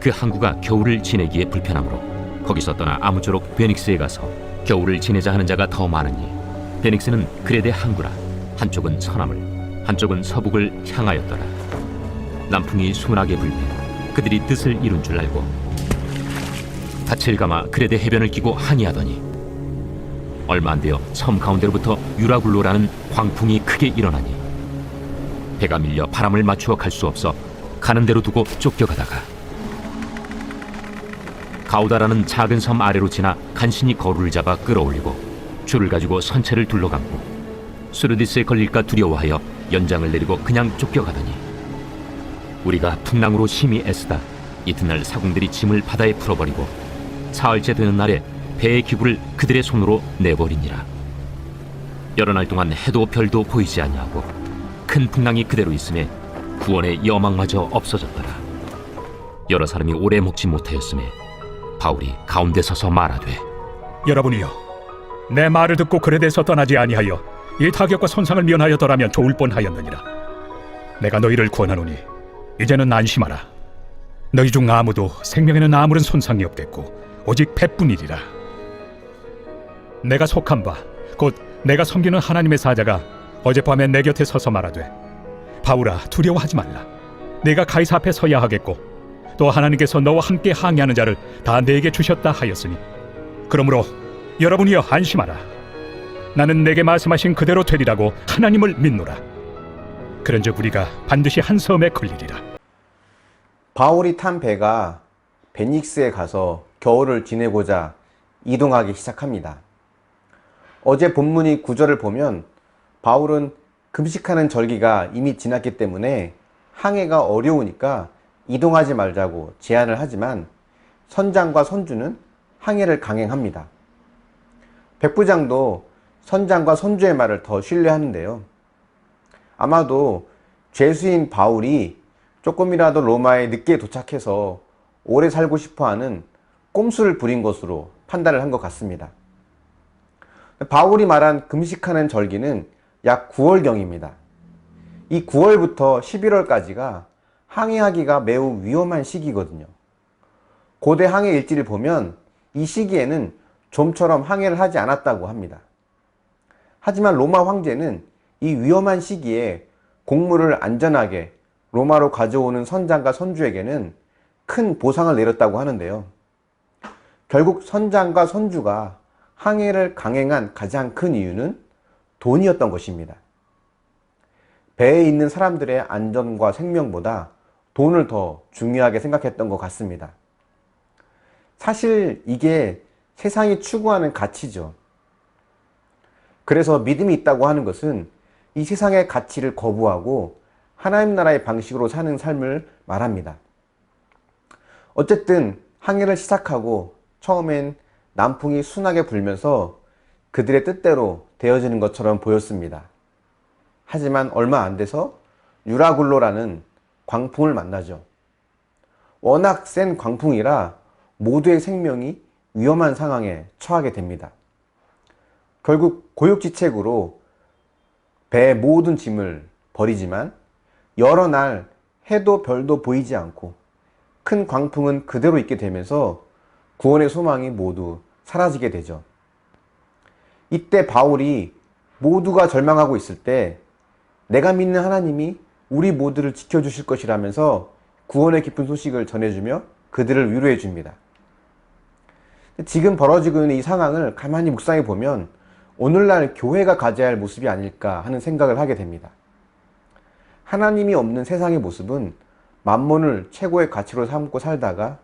그 항구가 겨울을 지내기에 불편하므로 거기서 떠나 아무쪼록 베닉스에 가서 겨울을 지내자 하는 자가 더 많으니 베닉스는 그레데 항구라 한쪽은 서남을 한쪽은 서북을 향하였더라. 남풍이 순하게 불며 그들이 뜻을 이룬 줄 알고 닻을 감아 그레데 해변을 끼고 항해하더니 얼마 안 되어 섬 가운데로부터 유라굴로라는 광풍이 크게 일어나니 배가 밀려 바람을 맞추어 갈 수 없어 가는 대로 두고 쫓겨가다가 가우다라는 작은 섬 아래로 지나 간신히 거루를 잡아 끌어올리고 줄을 가지고 선체를 둘러감고 수르디스에 걸릴까 두려워하여 연장을 내리고 그냥 쫓겨가더니 우리가 풍랑으로 심히 애쓰다 이튿날 사공들이 짐을 바다에 풀어버리고 사흘째 되는 날에 배의 기구를 그들의 손으로 내버리니라. 여러 날 동안 해도 별도 보이지 아니하고 큰 풍랑이 그대로 있음에 구원의 여망마저 없어졌더라. 여러 사람이 오래 먹지 못하였음에 바울이 가운데 서서 말하되 여러분이여, 내 말을 듣고 그레데에서 떠나지 아니하여 이 타격과 손상을 면하였더라면 좋을 뻔하였느니라. 내가 너희를 구원하노니 이제는 안심하라. 너희 중 아무도 생명에는 아무런 손상이 없겠고 오직 배뿐이리라. 내가 속한 바 곧 내가 섬기는 하나님의 사자가 어젯밤에 내 곁에 서서 말하되 바울아, 두려워하지 말라. 내가 가이사 앞에 서야 하겠고 또 하나님께서 너와 함께 항해하는 자를 다 내게 주셨다 하였으니 그러므로 여러분이여 안심하라. 나는 내게 말씀하신 그대로 되리라고 하나님을 믿노라. 그런즉 우리가 반드시 한 섬에 걸리리라. 바울이 탄 배가 베닉스에 가서 겨울을 지내고자 이동하기 시작합니다. 어제 본문의 구절을 보면 바울은 금식하는 절기가 이미 지났기 때문에 항해가 어려우니까 이동하지 말자고 제안을 하지만 선장과 선주는 항해를 강행합니다. 백부장도 선장과 선주의 말을 더 신뢰하는데요. 아마도 죄수인 바울이 조금이라도 로마에 늦게 도착해서 오래 살고 싶어하는 꼼수를 부린 것으로 판단을 한 것 같습니다. 바울이 말한 금식하는 절기는 약 9월경입니다. 이 9월부터 11월까지가 항해하기가 매우 위험한 시기거든요. 고대 항해 일지를 보면 이 시기에는 좀처럼 항해를 하지 않았다고 합니다. 하지만 로마 황제는 이 위험한 시기에 곡물을 안전하게 로마로 가져오는 선장과 선주에게는 큰 보상을 내렸다고 하는데요. 결국 선장과 선주가 항해를 강행한 가장 큰 이유는 돈이었던 것입니다. 배에 있는 사람들의 안전과 생명보다 돈을 더 중요하게 생각했던 것 같습니다. 사실 이게 세상이 추구하는 가치죠. 그래서 믿음이 있다고 하는 것은 이 세상의 가치를 거부하고 하나님 나라의 방식으로 사는 삶을 말합니다. 어쨌든 항해를 시작하고 처음엔 남풍이 순하게 불면서 그들의 뜻대로 되어지는 것처럼 보였습니다. 하지만 얼마 안 돼서 유라굴로라는 광풍을 만나죠. 워낙 센 광풍이라 모두의 생명이 위험한 상황에 처하게 됩니다. 결국 고육지책으로 배의 모든 짐을 버리지만 여러 날 해도 별도 보이지 않고 큰 광풍은 그대로 있게 되면서 구원의 소망이 모두 사라지게 되죠. 이때 바울이 모두가 절망하고 있을 때 내가 믿는 하나님이 우리 모두를 지켜주실 것이라면서 구원의 기쁜 소식을 전해주며 그들을 위로해 줍니다. 지금 벌어지고 있는 이 상황을 가만히 묵상해 보면 오늘날 교회가 가져야 할 모습이 아닐까 하는 생각을 하게 됩니다. 하나님이 없는 세상의 모습은 만몬을 최고의 가치로 삼고 살다가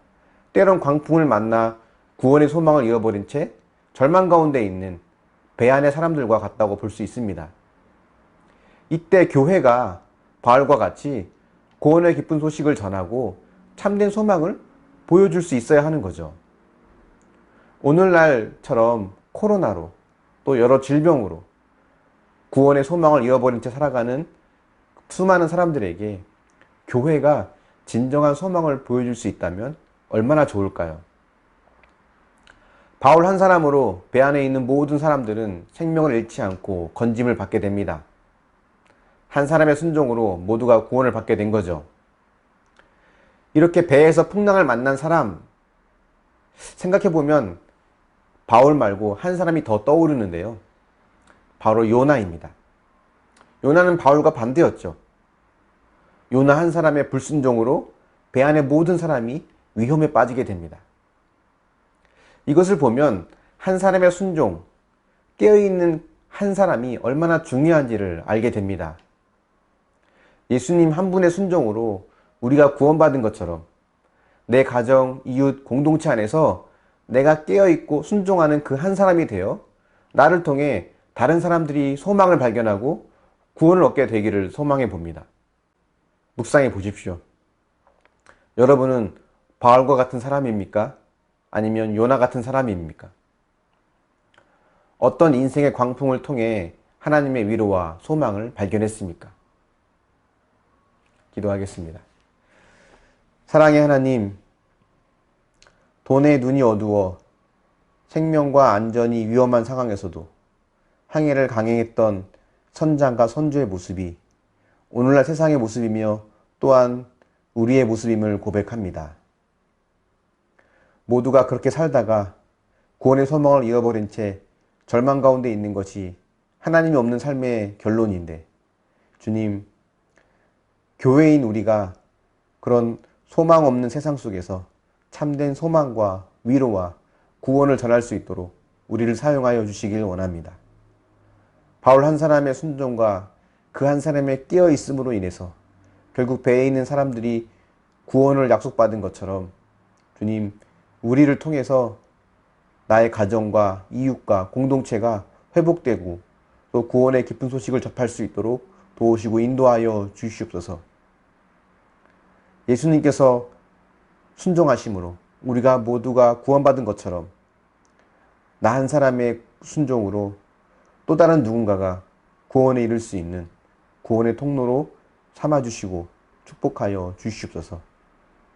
때론 광풍을 만나 구원의 소망을 잃어버린 채 절망 가운데 있는 배 안의 사람들과 같다고 볼 수 있습니다. 이때 교회가 바울과 같이 구원의 기쁜 소식을 전하고 참된 소망을 보여줄 수 있어야 하는 거죠. 오늘날처럼 코로나로 또 여러 질병으로 구원의 소망을 잃어버린 채 살아가는 수많은 사람들에게 교회가 진정한 소망을 보여줄 수 있다면 얼마나 좋을까요? 바울 한 사람으로 배 안에 있는 모든 사람들은 생명을 잃지 않고 건짐을 받게 됩니다. 한 사람의 순종으로 모두가 구원을 받게 된 거죠. 이렇게 배에서 풍랑을 만난 사람, 생각해보면 바울 말고 한 사람이 더 떠오르는데요. 바로 요나입니다. 요나는 바울과 반대였죠. 요나 한 사람의 불순종으로 배 안의 모든 사람이 위험에 빠지게 됩니다. 이것을 보면 한 사람의 순종, 깨어있는 한 사람이 얼마나 중요한지를 알게 됩니다. 예수님 한 분의 순종으로 우리가 구원받은 것처럼 내 가정, 이웃, 공동체 안에서 내가 깨어있고 순종하는 그 한 사람이 되어 나를 통해 다른 사람들이 소망을 발견하고 구원을 얻게 되기를 소망해 봅니다. 묵상해 보십시오. 여러분은 바울과 같은 사람입니까? 아니면 요나 같은 사람입니까? 어떤 인생의 광풍을 통해 하나님의 위로와 소망을 발견했습니까? 기도하겠습니다. 사랑의 하나님, 돈의 눈이 어두워 생명과 안전이 위험한 상황에서도 항해를 강행했던 선장과 선주의 모습이 오늘날 세상의 모습이며 또한 우리의 모습임을 고백합니다. 모두가 그렇게 살다가 구원의 소망을 잃어버린 채 절망 가운데 있는 것이 하나님이 없는 삶의 결론인데, 주님, 교회인 우리가 그런 소망 없는 세상 속에서 참된 소망과 위로와 구원을 전할 수 있도록 우리를 사용하여 주시길 원합니다. 바울 한 사람의 순종과 그 한 사람의 깨어 있음으로 인해서 결국 배에 있는 사람들이 구원을 약속받은 것처럼 주님, 우리를 통해서 나의 가정과 이웃과 공동체가 회복되고 또 구원의 기쁜 소식을 접할 수 있도록 도우시고 인도하여 주시옵소서. 예수님께서 순종하심으로 우리가 모두가 구원받은 것처럼 나 한 사람의 순종으로 또 다른 누군가가 구원에 이를 수 있는 구원의 통로로 삼아주시고 축복하여 주시옵소서.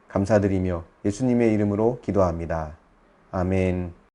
감사드리며 예수님의 이름으로 기도합니다. 아멘.